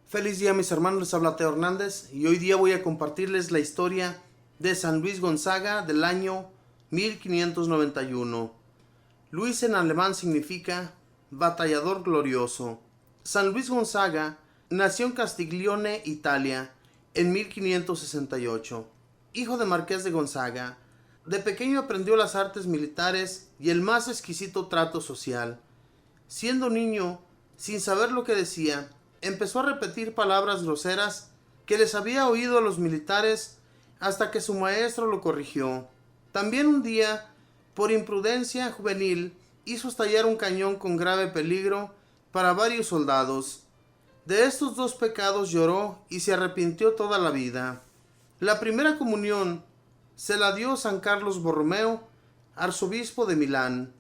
Feliz día mis hermanos, les habla Teo Hernández y hoy día voy a compartirles la historia de San Luis Gonzaga del año 1591. Luis en alemán significa batallador glorioso. San Luis Gonzaga nació en Castiglione, Italia, en 1568. Hijo de Marqués de Gonzaga, de pequeño aprendió las artes militares y el más exquisito trato social. Siendo niño, sin saber lo que decía, empezó a repetir palabras groseras que les había oído a los militares hasta que su maestro lo corrigió. También un día, por imprudencia juvenil, hizo estallar un cañón con grave peligro para varios soldados. De estos dos pecados lloró y se arrepintió toda la vida. La primera comunión se la dio San Carlos Borromeo, arzobispo de Milán.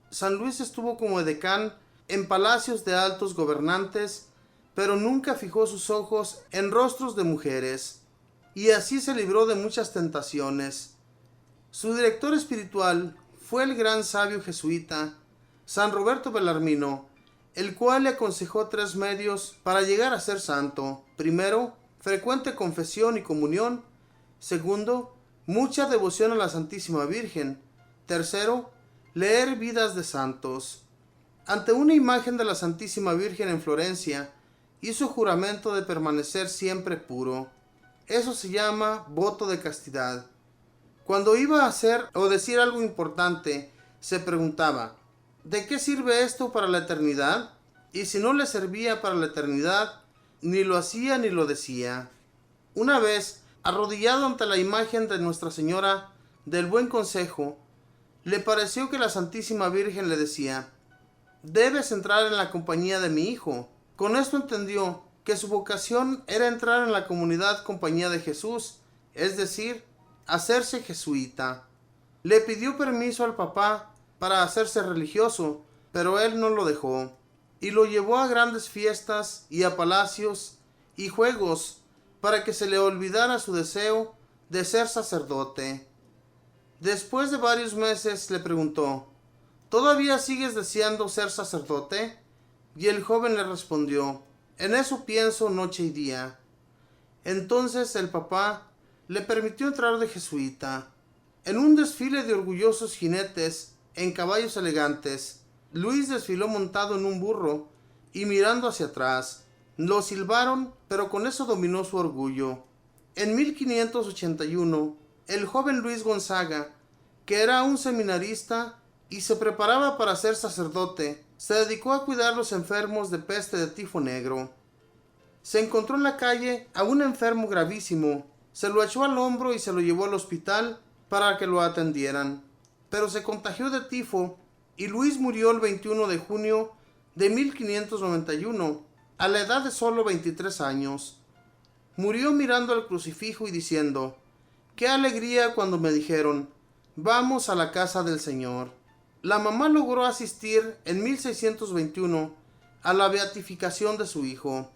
San Luis estuvo como edecán en palacios de altos gobernantes, pero nunca fijó sus ojos en rostros de mujeres, y así se libró de muchas tentaciones. Su director espiritual fue el gran sabio jesuita San Roberto Bellarmino, el cual le aconsejó 3 medios para llegar a ser santo. Primero, frecuente confesión y comunión. Segundo, mucha devoción a la Santísima Virgen. Tercero, leer vidas de santos. Ante una imagen de la Santísima Virgen en Florencia, hizo juramento de permanecer siempre puro. Eso se llama voto de castidad. Cuando iba a hacer o decir algo importante, se preguntaba, ¿de qué sirve esto para la eternidad? Y si no le servía para la eternidad, ni lo hacía ni lo decía. Una vez, arrodillado ante la imagen de Nuestra Señora del Buen Consejo, le pareció que la Santísima Virgen le decía, debes entrar en la compañía de mi hijo. Con esto entendió que su vocación era entrar en la comunidad compañía de Jesús, es decir, hacerse jesuita. Le pidió permiso al papá para hacerse religioso, pero él no lo dejó, y lo llevó a grandes fiestas y a palacios y juegos para que se le olvidara su deseo de ser sacerdote. Después de varios meses le preguntó, ¿todavía sigues deseando ser sacerdote? Y el joven le respondió, en eso pienso noche y día. Entonces el papá le permitió entrar de jesuita. En un desfile de orgullosos jinetes en caballos elegantes, Luis desfiló montado en un burro y mirando hacia atrás. Lo silbaron, pero con eso dominó su orgullo. En 1581, el joven Luis Gonzaga, que era un seminarista y se preparaba para ser sacerdote, se dedicó a cuidar a los enfermos de peste de tifo negro. Se encontró en la calle a un enfermo gravísimo, se lo echó al hombro y se lo llevó al hospital para que lo atendieran. Pero se contagió de tifo y Luis murió el 21 de junio de 1591, a la edad de solo 23 años. Murió mirando al crucifijo y diciendo, ¡qué alegría cuando me dijeron, vamos a la casa del Señor! La mamá logró asistir en 1621 a la beatificación de su hijo.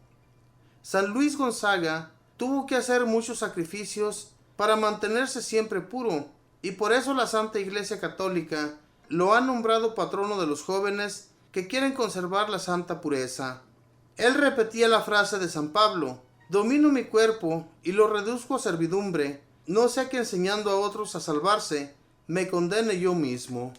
San Luis Gonzaga tuvo que hacer muchos sacrificios para mantenerse siempre puro, y por eso la Santa Iglesia Católica lo ha nombrado patrono de los jóvenes que quieren conservar la santa pureza. Él repetía la frase de San Pablo, domino mi cuerpo y lo reduzco a servidumbre, no sea que enseñando a otros a salvarse, me condene yo mismo.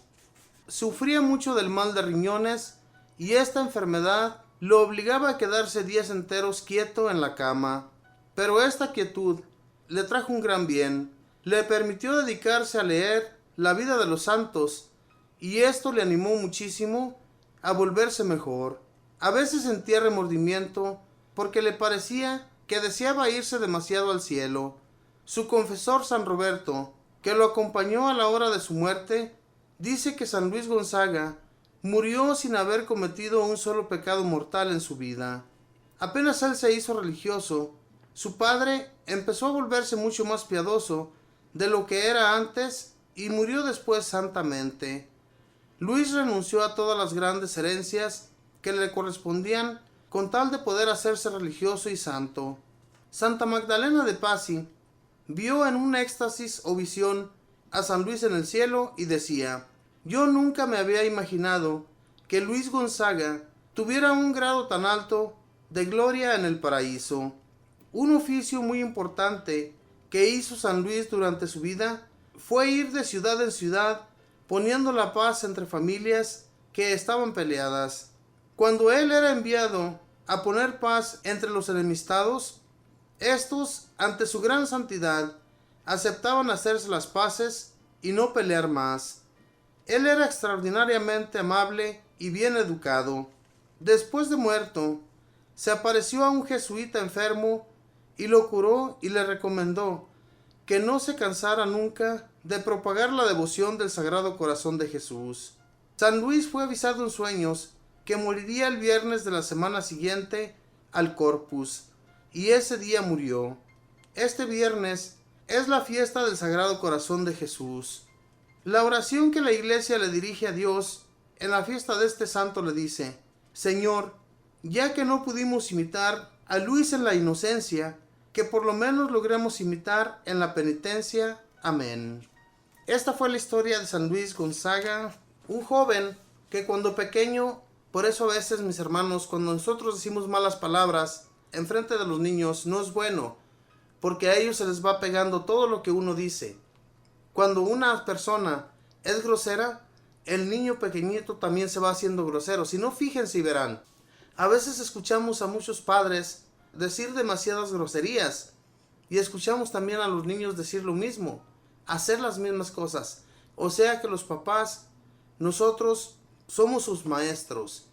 Sufría mucho del mal de riñones y esta enfermedad lo obligaba a quedarse días enteros quieto en la cama. Pero esta quietud le trajo un gran bien. Le permitió dedicarse a leer la vida de los santos y esto le animó muchísimo a volverse mejor. A veces sentía remordimiento porque le parecía que deseaba irse demasiado al cielo. Su confesor San Roberto, que lo acompañó a la hora de su muerte, dice que San Luis Gonzaga murió sin haber cometido un solo pecado mortal en su vida. Apenas él se hizo religioso, su padre empezó a volverse mucho más piadoso de lo que era antes y murió después santamente. Luis renunció a todas las grandes herencias que le correspondían con tal de poder hacerse religioso y santo. Santa Magdalena de Pazzi vio en un éxtasis o visión a San Luis en el cielo y decía, yo nunca me había imaginado que Luis Gonzaga tuviera un grado tan alto de gloria en el paraíso. Un oficio muy importante que hizo San Luis durante su vida fue ir de ciudad en ciudad poniendo la paz entre familias que estaban peleadas. Cuando él era enviado a poner paz entre los enemistados, estos, ante su gran santidad, aceptaban hacerse las paces y no pelear más. Él era extraordinariamente amable y bien educado. Después de muerto, se apareció a un jesuita enfermo y lo curó y le recomendó que no se cansara nunca de propagar la devoción del Sagrado Corazón de Jesús. San Luis fue avisado en sueños que moriría el viernes de la semana siguiente al Corpus, y ese día murió. Este viernes es la fiesta del Sagrado Corazón de Jesús. La oración que la Iglesia le dirige a Dios en la fiesta de este santo le dice: Señor, ya que no pudimos imitar a Luis en la inocencia, que por lo menos logremos imitar en la penitencia. Amén. Esta fue la historia de San Luis Gonzaga, un joven que cuando pequeño, por eso a veces, mis hermanos, cuando nosotros decimos malas palabras enfrente de los niños, no es bueno, porque a ellos se les va pegando todo lo que uno dice. Cuando una persona es grosera, el niño pequeñito también se va haciendo grosero. Si no, fíjense y verán. A veces escuchamos a muchos padres decir demasiadas groserías y escuchamos también a los niños decir lo mismo, hacer las mismas cosas. O sea que los papás, nosotros somos sus maestros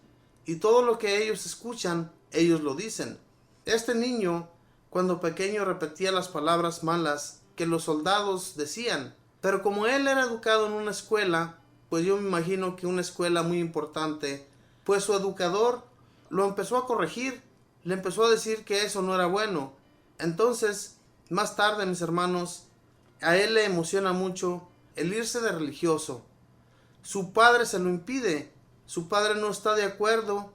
y todo lo que ellos escuchan, ellos lo dicen. Este niño, cuando pequeño, repetía las palabras malas que los soldados decían, pero como él era educado en una escuela, pues yo me imagino que una escuela muy importante, pues su educador lo empezó a corregir, le empezó a decir que eso no era bueno. Entonces, más tarde, mis hermanos, a él le emociona mucho el irse de religioso. Su padre se lo impide, su padre no está de acuerdo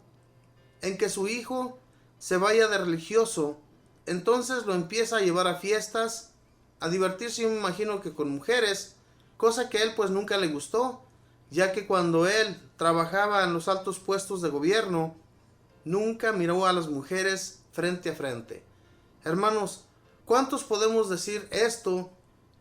en que su hijo se vaya de religioso. Entonces lo empieza a llevar a fiestas, a divertirse, yo me imagino que con mujeres, cosa que a él pues nunca le gustó, ya que cuando él trabajaba en los altos puestos de gobierno, nunca miró a las mujeres frente a frente. Hermanos, ¿cuántos podemos decir esto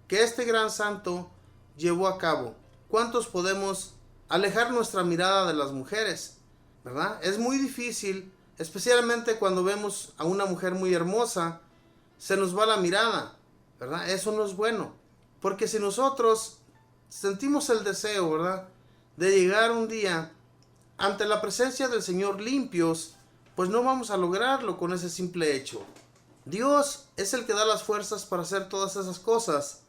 que este gran santo llevó a cabo? ¿Cuántos podemos alejar nuestra mirada de las mujeres? ¿Verdad? Es muy difícil, especialmente cuando vemos a una mujer muy hermosa, se nos va la mirada, ¿verdad? Eso no es bueno, porque si nosotros sentimos el deseo, ¿verdad?, de llegar un día ante la presencia del Señor limpios, pues no vamos a lograrlo con ese simple hecho. Dios es el que da las fuerzas para hacer todas esas cosas.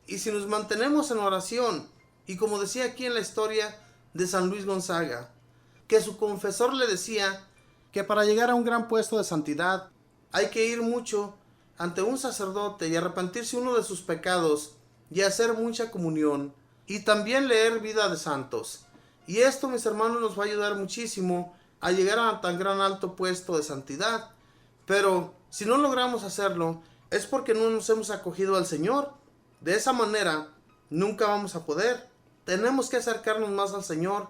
Y si nos mantenemos en oración, y como decía aquí en la historia de San Luis Gonzaga, que su confesor le decía que para llegar a un gran puesto de santidad hay que ir mucho ante un sacerdote y arrepentirse uno de sus pecados y hacer mucha comunión y también leer vida de santos. Y esto, mis hermanos, nos va a ayudar muchísimo a llegar a tan gran alto puesto de santidad. Pero si no logramos hacerlo, es porque no nos hemos acogido al Señor. De esa manera, nunca vamos a poder. Tenemos que acercarnos más al Señor.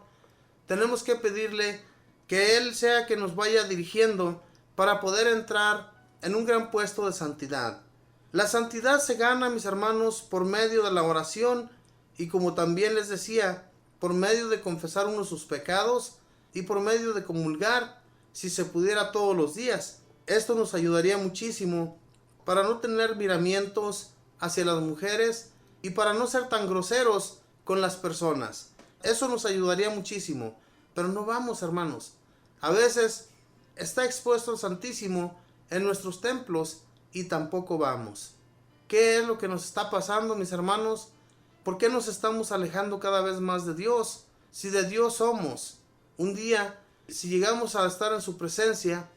Tenemos que pedirle que Él sea que nos vaya dirigiendo para poder entrar en un gran puesto de santidad. La santidad se gana, mis hermanos, por medio de la oración y, como también les decía, por medio de confesar uno sus pecados y por medio de comulgar, si se pudiera, todos los días. Esto nos ayudaría muchísimo para no tener miramientos hacia las mujeres y para no ser tan groseros con las personas. Eso nos ayudaría muchísimo. Pero no vamos, hermanos. A veces está expuesto el Santísimo en nuestros templos y tampoco vamos. ¿Qué es lo que nos está pasando, mis hermanos? ¿Por qué nos estamos alejando cada vez más de Dios? Si de Dios somos. Un día, si llegamos a estar en su presencia,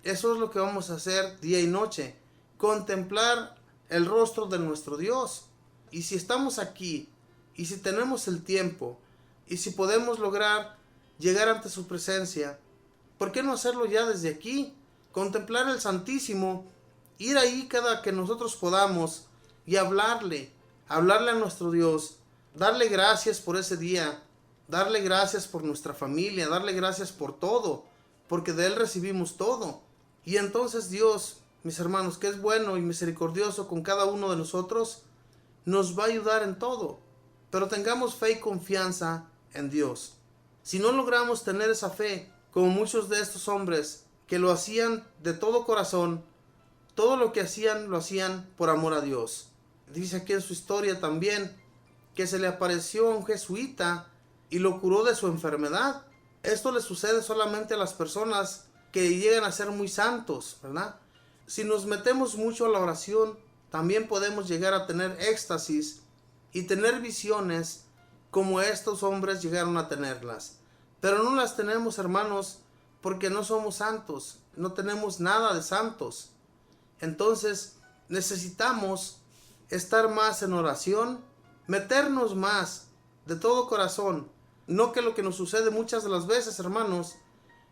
eso es lo que vamos a hacer día y noche. Contemplar el rostro de nuestro Dios. Y si estamos aquí, y si tenemos el tiempo, y si podemos lograr llegar ante su presencia, ¿por qué no hacerlo ya desde aquí? Contemplar el Santísimo, ir ahí cada que nosotros podamos y hablarle a nuestro Dios, darle gracias por ese día, darle gracias por nuestra familia, darle gracias por todo, porque de Él recibimos todo. Y entonces Dios, mis hermanos, que es bueno y misericordioso con cada uno de nosotros, nos va a ayudar en todo. Pero tengamos fe y confianza en Dios. Si no logramos tener esa fe, como muchos de estos hombres que lo hacían de todo corazón, todo lo que hacían lo hacían por amor a Dios. Dice aquí en su historia también que se le apareció a un jesuita y lo curó de su enfermedad. Esto le sucede solamente a las personas que llegan a ser muy santos, ¿verdad? Si nos metemos mucho a la oración, también podemos llegar a tener éxtasis y tener visiones como estos hombres llegaron a tenerlas. Pero no las tenemos, hermanos, porque no somos santos, no tenemos nada de santos. Entonces necesitamos estar más en oración, meternos más de todo corazón. No que lo que nos sucede muchas de las veces, hermanos,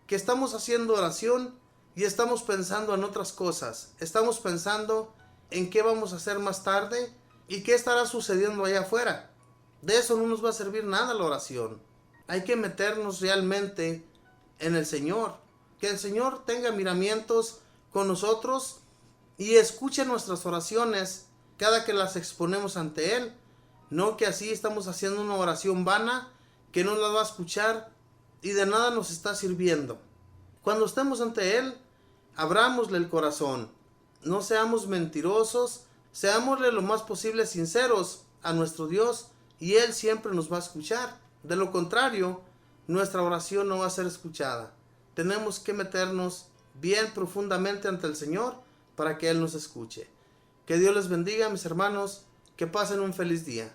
que estamos haciendo oración y estamos pensando en otras cosas. Estamos pensando en qué vamos a hacer más tarde y qué estará sucediendo allá afuera. De eso no nos va a servir nada la oración. Hay que meternos realmente en el Señor. Que el Señor tenga miramientos con nosotros y escuche nuestras oraciones cada que las exponemos ante Él. No que así estamos haciendo una oración vana que no la va a escuchar y de nada nos está sirviendo. Cuando estemos ante Él, abrámosle el corazón. No seamos mentirosos, seámosle lo más posible sinceros a nuestro Dios y Él siempre nos va a escuchar. De lo contrario, nuestra oración no va a ser escuchada. Tenemos que meternos bien profundamente ante el Señor para que Él nos escuche. Que Dios les bendiga, mis hermanos, que pasen un feliz día.